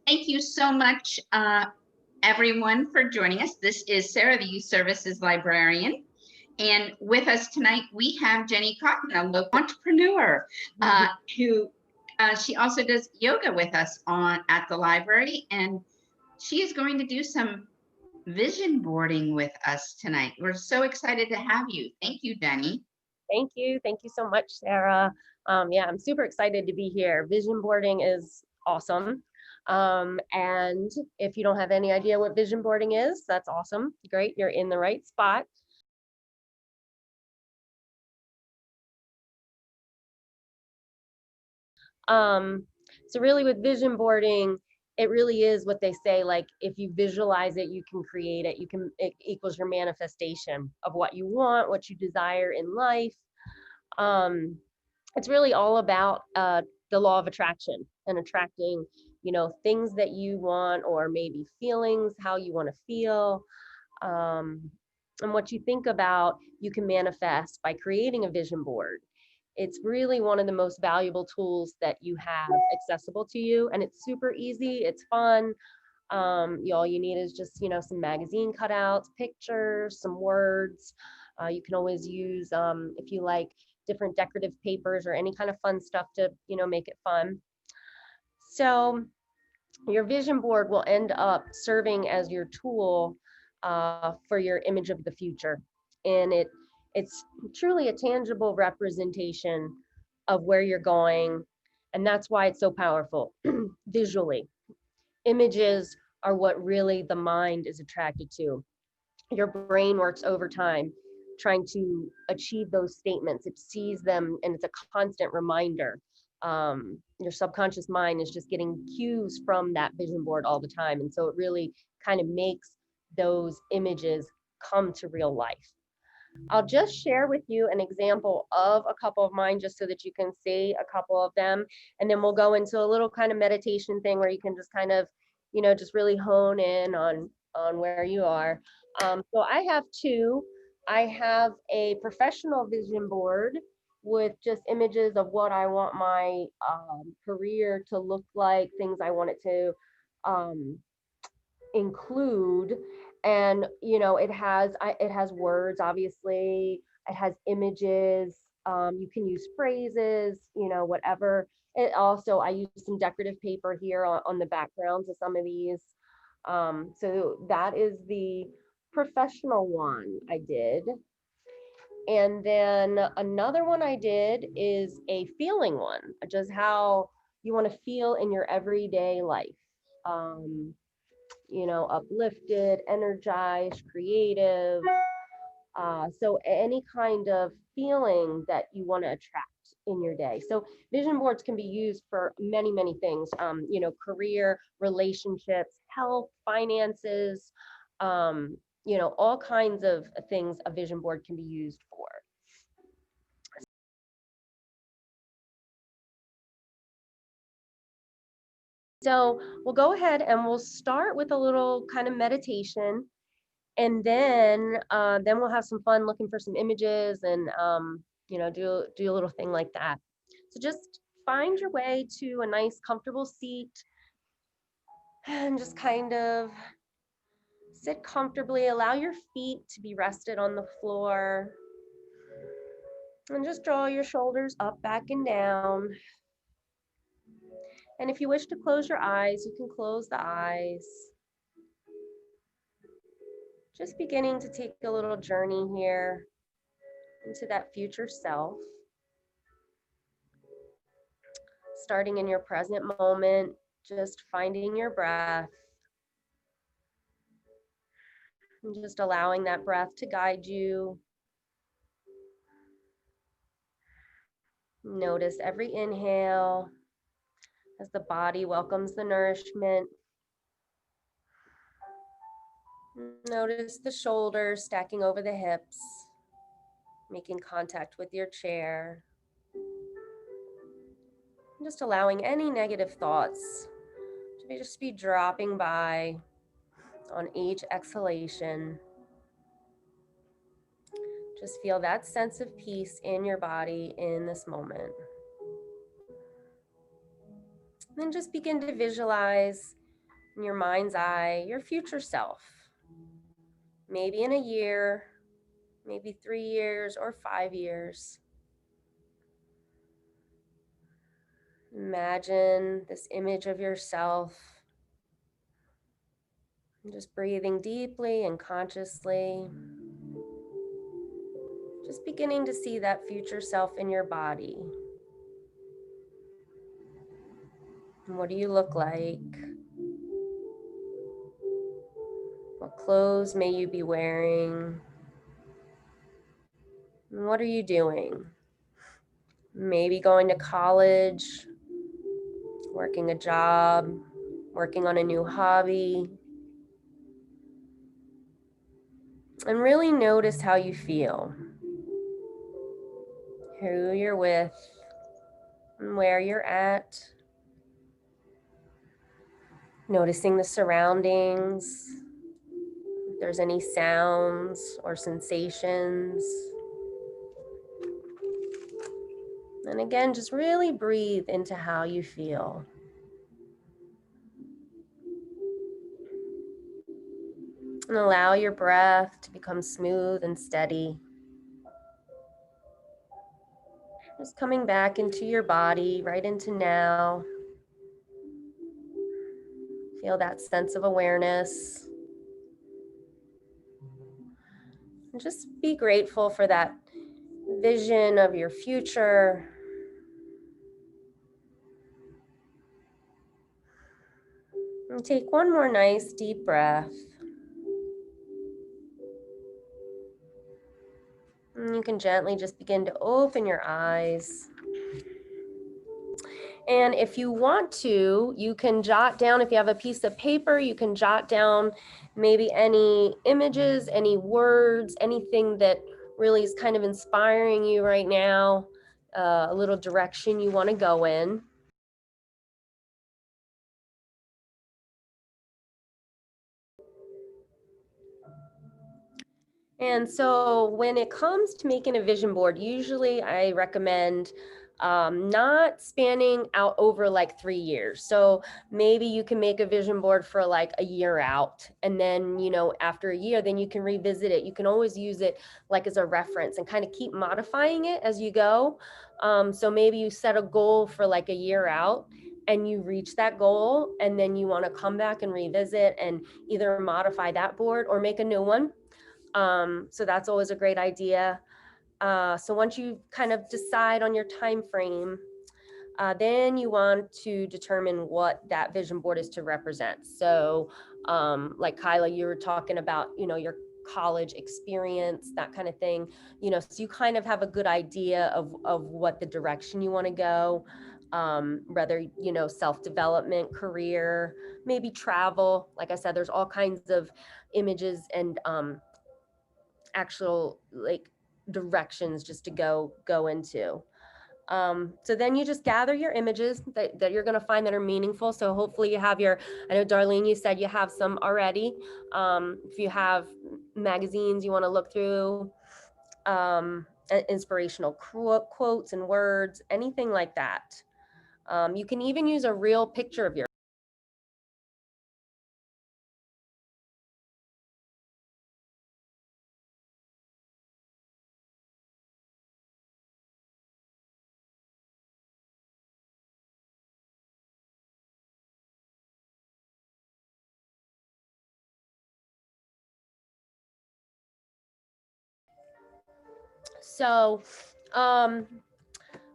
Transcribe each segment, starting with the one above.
Thank you so much, everyone, for joining us. This is Sarah, the Youth Services Librarian. And with us tonight, we have Jenne Kauffman, a local entrepreneur who she also does yoga with us at the library. And she is going to do some vision boarding with us tonight. We're so excited to have you. Thank you, Jenne. Thank you. Thank you so much, Sarah. Yeah, I'm super excited to be here. Vision boarding is awesome. And if you don't have any idea what vision boarding is, that's awesome. Great. You're in the right spot. So really with vision boarding, it really is what they say, like if you visualize it, you can create it. It equals your manifestation of what you want, what you desire in life. It's really all about the law of attraction and attracting, things that you want, or maybe feelings, how you want to feel. And what you think about, you can manifest by creating a vision board. It's really one of the most valuable tools that you have accessible to you, and it's super easy. It's fun. All you need is just, some magazine cutouts, pictures, some words. You can always use, if you like, different decorative papers or any kind of fun stuff to, make it fun. So your vision board will end up serving as your tool for your image of the future. And it's truly a tangible representation of where you're going. And that's why it's so powerful visually. Images are what really the mind is attracted to. Your brain works overtime trying to achieve those statements. It sees them and it's a constant reminder. Your subconscious mind is just getting cues from that vision board all the time. And so it really kind of makes those images come to real life. I'll just share with you an example of a couple of mine just so that you can see a couple of them. And then we'll go into a little kind of meditation thing where you can just kind of, just really hone in on where you are. So I have two. I have a professional vision board with just images of what I want my career to look like, things I want it to um, include. And it has words, obviously. It has images. You can use phrases, whatever. It also, I use some decorative paper here on the backgrounds of some of these. So that is the professional one I did. And then another one I did is a feeling one, just how you want to feel in your everyday life. um, Uplifted, energized, creative. So any kind of feeling that you want to attract in your day. So vision boards can be used for many, many things. Career, relationships, health, finances. All kinds of things a vision board can be used for. So we'll go ahead and we'll start with a little kind of meditation, and then we'll have some fun looking for some images and do a little thing like that. So just find your way to a nice comfortable seat and just kind of sit comfortably. Allow your feet to be rested on the floor, and just draw your shoulders up, back, and down. And if you wish to close your eyes, you can close the eyes. Just beginning to take a little journey here into that future self. Starting in your present moment, just finding your breath and just allowing that breath to guide you. Notice every inhale as the body welcomes the nourishment. Notice the shoulders stacking over the hips, making contact with your chair. Just allowing any negative thoughts to just be dropping by on each exhalation. Just feel that sense of peace in your body in this moment. Then just begin to visualize in your mind's eye, your future self, maybe in a year, maybe 3 years or 5 years. Imagine this image of yourself, just breathing deeply and consciously, just beginning to see that future self in your body. And what do you look like? What clothes may you be wearing? And what are you doing? Maybe going to college, working a job, working on a new hobby. And really notice how you feel, who you're with, and where you're at. Noticing the surroundings, if there's any sounds or sensations. And again, just really breathe into how you feel. And allow your breath to become smooth and steady. Just coming back into your body, right into now. Feel that sense of awareness. And just be grateful for that vision of your future. And take one more nice deep breath. And you can gently just begin to open your eyes. And if you want to, you can jot down, if you have a piece of paper, you can jot down maybe any images, any words, anything that really is kind of inspiring you right now, a little direction you want to go in. And so when it comes to making a vision board, usually I recommend not spanning out over like 3 years. So maybe you can make a vision board for like a year out. And then, after a year, then you can revisit it. You can always use it like as a reference and kind of keep modifying it as you go. So maybe you set a goal for like a year out and you reach that goal. And then you want to come back and revisit and either modify that board or make a new one. So that's always a great idea. So once you kind of decide on your time frame, then you want to determine what that vision board is to represent. So like Kyla, you were talking about, your college experience, that kind of thing, so you kind of have a good idea of what the direction you want to go, whether, self-development, career, maybe travel. Like I said, there's all kinds of images and actual like directions just to go into. So then you just gather your images that you're going to find that are meaningful. So hopefully you have I know Darlene, you said you have some already. If you have magazines you want to look through, inspirational quotes and words, anything like that. You can even use a real picture of your so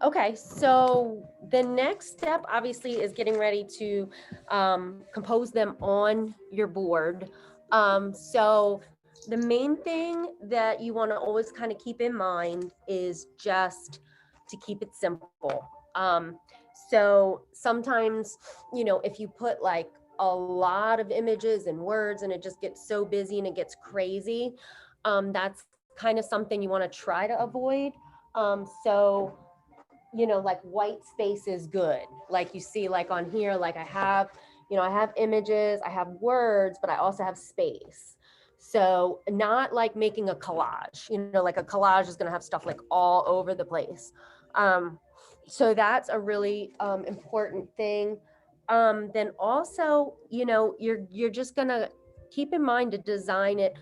okay, so the next step obviously is getting ready to compose them on your board. So the main thing that you want to always kind of keep in mind is just to keep it simple. So sometimes, if you put like a lot of images and words and it just gets so busy and it gets crazy, that's kind of something you want to try to avoid. So like white space is good. Like you see, like on here, like I have images, I have words, but I also have space. So not like making a collage, like a collage is going to have stuff like all over the place. So that's a really important thing. then also, you know, you're just gonna keep in mind to design it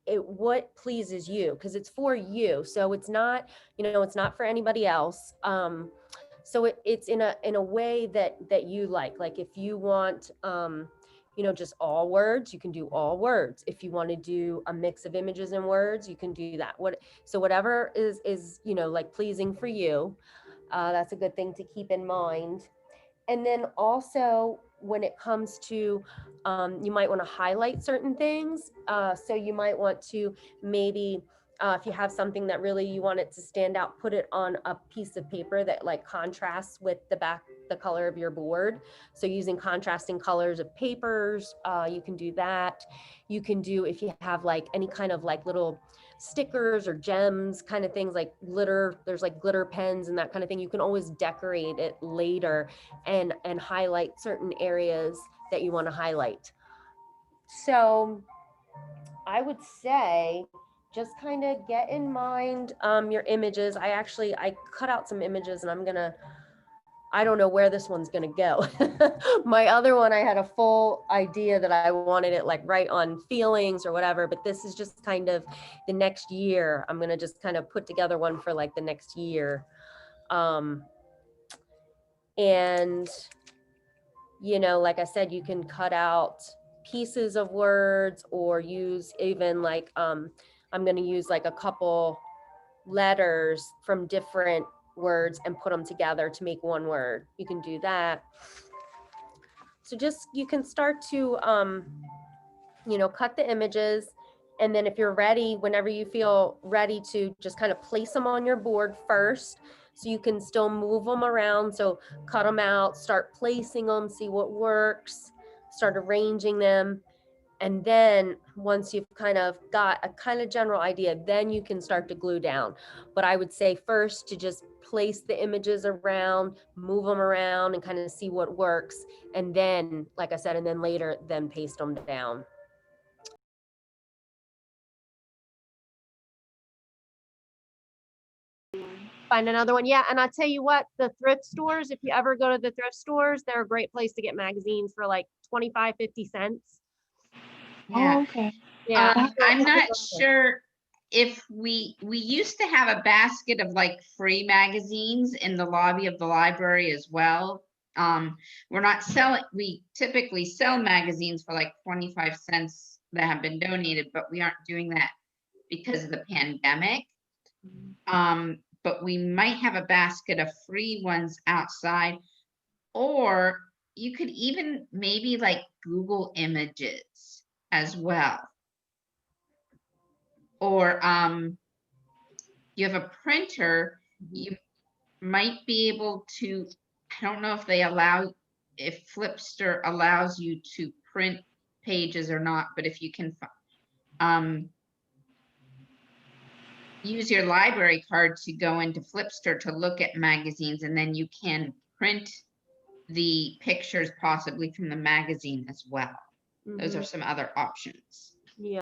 what pleases you, because it's for you. So it's not, you know, it's not for anybody else. So it's in a way that you like if you want, you know, just all words, you can do all words. If you want to do a mix of images and words, you can do that. So whatever is, you know, like pleasing for you, that's a good thing to keep in mind. And then also when it comes to, you might want to highlight certain things. So you might want to maybe, if you have something that really you want it to stand out, put it on a piece of paper that like contrasts with the color of your board. So using contrasting colors of papers, you can do that. You can do, if you have like any kind of like little stickers or gems kind of things, like glitter, there's like glitter pens and that kind of thing, you can always decorate it later and highlight certain areas that you want to highlight. So I would say just kind of get in mind your images. I cut out some images and I don't know where this one's gonna go. My other one, I had a full idea that I wanted it like right on feelings or whatever, but this is just kind of the next year. I'm gonna just kind of put together one for like the next year. And you know, like I said, you can cut out pieces of words or use even like, I'm going to use like a couple letters from different words and put them together to make one word. You can do that. So just, you can start to, you know, cut the images. And then if you're ready, whenever you feel ready to just kind of place them on your board first, so you can still move them around. So cut them out, start placing them, see what works, start arranging them. And then once you've kind of got a kind of general idea, then you can start to glue down. But I would say first to just place the images around, move them around and kind of see what works. And then, like I said, and then later, then paste them down. Find another one. Yeah. And I tell you what, the thrift stores, if you ever go to the thrift stores, they're a great place to get magazines for like 25, 50 cents. Yeah. Oh, okay. Yeah. I'm not sure if we used to have a basket of like free magazines in the lobby of the library as well. We're not selling, we typically sell magazines for like 25 cents that have been donated, but we aren't doing that because of the pandemic. But we might have a basket of free ones outside, or you could even maybe like Google Images as well. Or you have a printer, you might be able to, I don't know if they allow, if Flipster allows you to print pages or not, but if you can use your library card to go into Flipster to look at magazines, and then you can print the pictures possibly from the magazine as well. Those are some other options. Yeah.